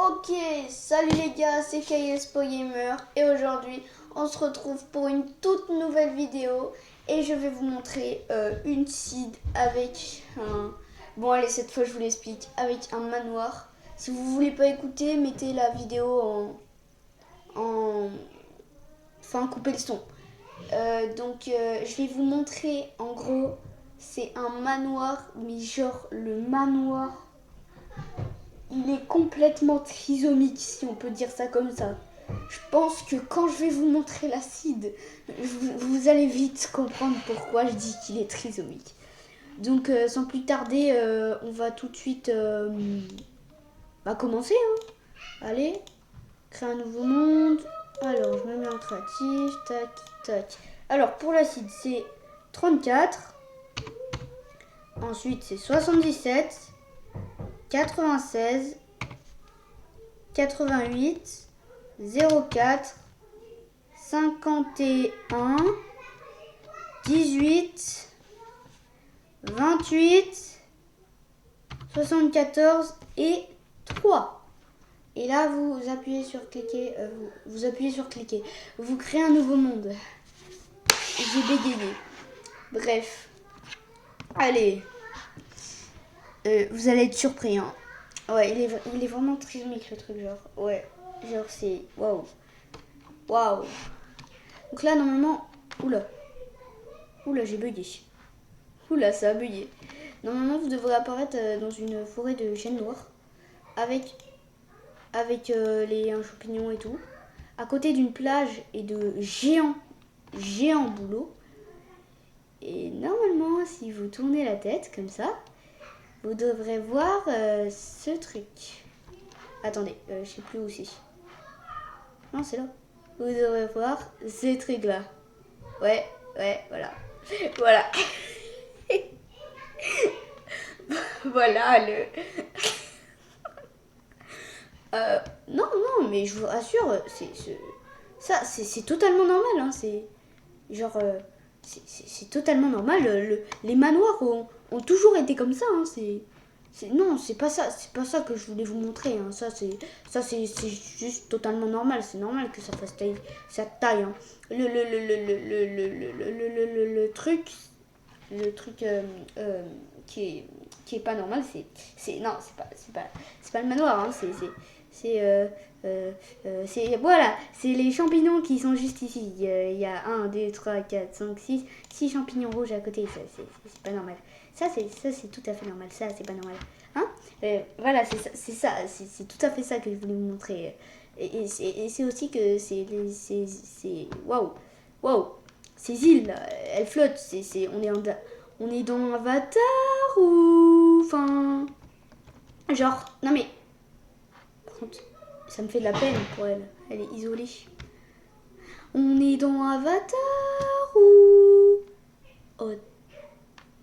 Ok, salut les gars, c'est KS Gamer et aujourd'hui on se retrouve pour une toute nouvelle vidéo et je vais vous montrer une seed avec un... Bon allez, cette fois je vous l'explique, avec un manoir. Si vous voulez pas écouter, mettez la vidéo Enfin, coupez le son. Je vais vous montrer en gros, c'est un manoir, mais genre le manoir... Il est complètement trisomique, si on peut dire ça comme ça. Je pense que quand je vais vous montrer l'acide, vous allez vite comprendre pourquoi je dis qu'il est trisomique. Donc, sans plus tarder, on va tout de suite commencer. Hein. Allez, créer un nouveau monde. Alors, je me mets en créatif. Tac, tac. Alors, pour l'acide, c'est 34. Ensuite, c'est 77. 96, 88, 04, 51, 18, 28, 74 et 3. Et là, vous appuyez sur cliquer, vous appuyez sur cliquer. Vous créez un nouveau monde. J'ai bégayé. Bref. Allez. Vous allez être surpris, hein. Ouais, il est vraiment trisomique le truc, genre. Ouais, genre c'est... Waouh. Waouh. Donc là, normalement... Oula. Oula, j'ai bugué. Oula, ça a bugué. Normalement, vous devrez apparaître dans une forêt de chênes noirs. Avec les champignons et tout. À côté d'une plage et de géants bouleaux. Et normalement, si vous tournez la tête comme ça... Vous devrez voir ce truc. Attendez, je sais plus où c'est. Non, c'est là. Vous devrez voir ce truc là. Ouais, voilà. Voilà. Voilà le... non, mais je vous rassure, c'est totalement normal. Hein, c'est genre... c'est totalement normal. Les manoirs ont toujours été comme ça. Hein, non, c'est pas ça que je voulais vous montrer. Hein. C'est juste totalement normal. C'est normal que ça fasse sa taille. Hein. Le truc qui est pas normal, c'est pas le manoir. Hein. Voilà, c'est les champignons qui sont juste ici. Il y a 1, 2, 3, 4, 5, 6 champignons rouges à côté. Ça, c'est pas normal. Ça, c'est tout à fait normal. Ça, c'est pas normal. Hein voilà, c'est tout à fait ça que je voulais vous montrer. Et c'est aussi que waouh, waouh, ces îles, là, elles flottent. On est dans Avatar ou... Enfin... Genre... Non mais... Par contre, ça me fait de la peine pour elle. Elle est isolée. On est dans Avatar ou...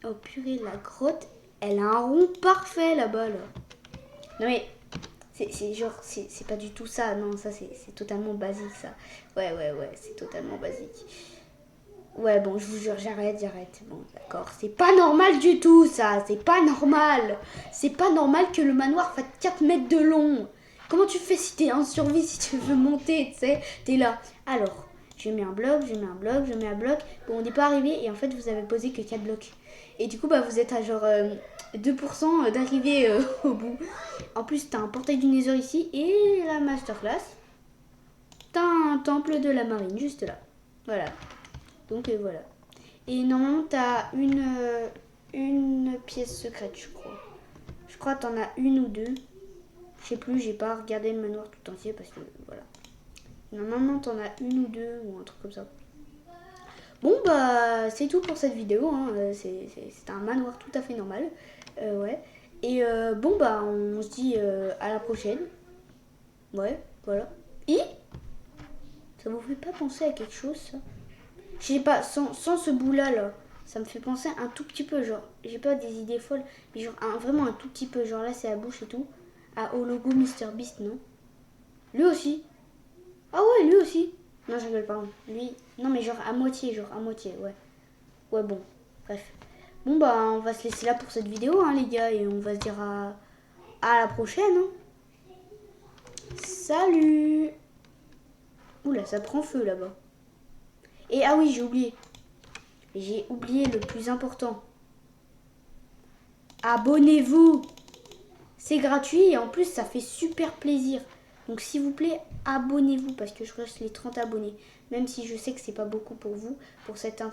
Oh purée, la grotte, elle a un rond parfait là-bas, là. Non mais... C'est pas du tout ça. Non, ça c'est totalement basique, ça. Ouais, c'est totalement basique. Ouais, bon, je vous jure, j'arrête. Bon, d'accord. C'est pas normal du tout, ça. C'est pas normal. C'est pas normal que le manoir fasse 4 mètres de long. Comment tu fais si t'es en survie, si tu veux monter, tu sais? T'es là. Alors, je mets un bloc. Bon, on n'est pas arrivé et en fait, vous avez posé que 4 blocs. Et du coup, bah, vous êtes à genre 2% d'arriver au bout. En plus, t'as un portail du Nether ici et la masterclass. T'as un temple de la marine juste là. Voilà. Donc voilà. Et normalement, t'as une pièce secrète, je crois. Je crois que t'en as une ou deux. Je sais plus, j'ai pas regardé le manoir tout entier parce que voilà. Normalement, t'en as une ou deux ou un truc comme ça. Bon, bah, c'est tout pour cette vidéo. Hein. C'est un manoir tout à fait normal. Ouais. Et bon, bah, on se dit à la prochaine. Ouais, voilà. Et ça vous fait pas penser à quelque chose, ça? Je sais pas, sans ce bout-là, là, ça me fait penser un tout petit peu, genre, j'ai pas des idées folles, mais genre, vraiment un tout petit peu, genre là, c'est la bouche et tout. Au logo MrBeast, non? Lui aussi. Ah ouais, lui aussi. Non, je rigole, pardon. Lui, non, mais genre à moitié, ouais. Ouais, bon, bref. Bon, bah, on va se laisser là pour cette vidéo, hein, les gars, et on va se dire à la prochaine, hein. Salut. Oula, ça prend feu là-bas. Et ah oui, j'ai oublié. J'ai oublié le plus important. Abonnez-vous. C'est gratuit et en plus ça fait super plaisir. Donc s'il vous plaît, abonnez-vous parce que je reste les 30 abonnés. Même si je sais que c'est pas beaucoup pour vous, pour certains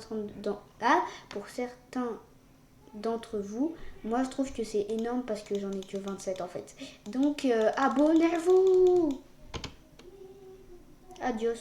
d'entre vous, moi je trouve que c'est énorme parce que j'en ai que 27 en fait. Donc abonnez-vous. Adios.